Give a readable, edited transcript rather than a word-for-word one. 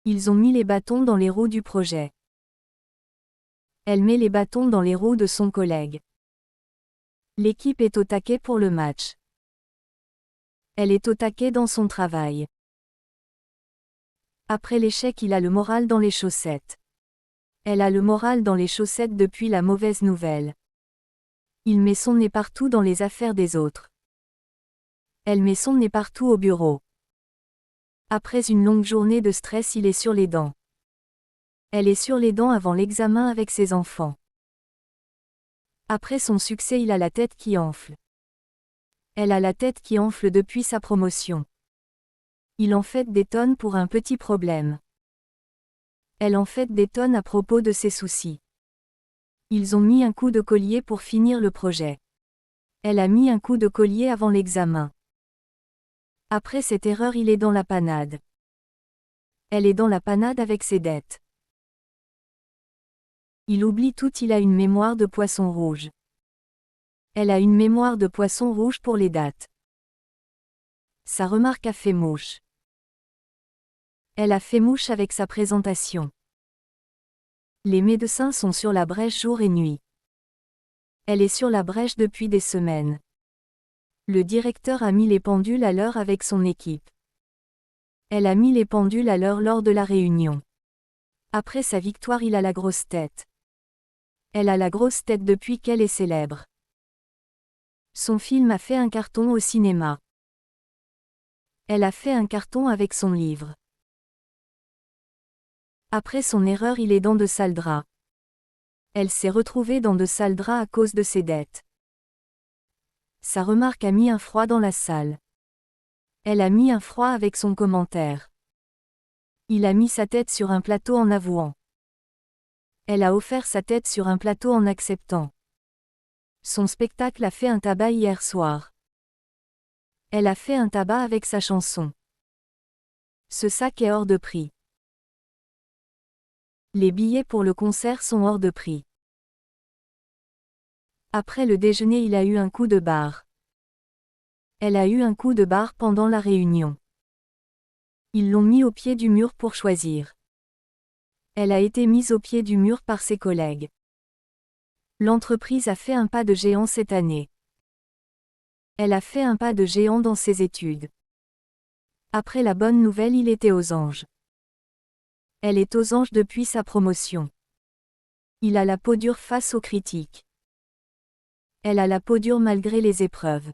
Ils ont mis les bâtons dans les roues du projet. Elle met les bâtons dans les roues de son collègue. L'équipe est au taquet pour le match. Elle est au taquet dans son travail. Après l'échec, il a le moral dans les chaussettes. Elle a le moral dans les chaussettes depuis la mauvaise nouvelle. Il met son nez partout dans les affaires des autres. Elle met son nez partout au bureau. Après une longue journée de stress, il est sur les dents. Elle est sur les dents avant l'examen avec ses enfants. Après son succès, il a la tête qui enfle. Elle a la tête qui enfle depuis sa promotion. Il en fait des tonnes pour un petit problème. Elle en fait des tonnes à propos de ses soucis. Ils ont mis un coup de collier pour finir le projet. Elle a mis un coup de collier avant l'examen. Après cette erreur, il est dans la panade. Elle est dans la panade avec ses dettes. Il oublie tout, il a une mémoire de poisson rouge. Elle a une mémoire de poisson rouge pour les dates. Sa remarque a fait mouche. Elle a fait mouche avec sa présentation. Les médecins sont sur la brèche jour et nuit. Elle est sur la brèche depuis des semaines. Le directeur a mis les pendules à l'heure avec son équipe. Elle a mis les pendules à l'heure lors de la réunion. Après sa victoire, il a la grosse tête. Elle a la grosse tête depuis qu'elle est célèbre. Son film a fait un carton au cinéma. Elle a fait un carton avec son livre. Après son erreur, il est dans de sales draps. Elle s'est retrouvée dans de sales draps à cause de ses dettes. Sa remarque a mis un froid dans la salle. Elle a mis un froid avec son commentaire. Il a mis sa tête sur un plateau en avouant. Elle a offert sa tête sur un plateau en acceptant. Son spectacle a fait un tabac hier soir. Elle a fait un tabac avec sa chanson. Ce sac est hors de prix. Les billets pour le concert sont hors de prix. Après le déjeuner, il a eu un coup de barre. Elle a eu un coup de barre pendant la réunion. Ils l'ont mis au pied du mur pour choisir. Elle a été mise au pied du mur par ses collègues. L'entreprise a fait un pas de géant cette année. Elle a fait un pas de géant dans ses études. Après la bonne nouvelle, il était aux anges. Elle est aux anges depuis sa promotion. Il a la peau dure face aux critiques. Elle a la peau dure malgré les épreuves.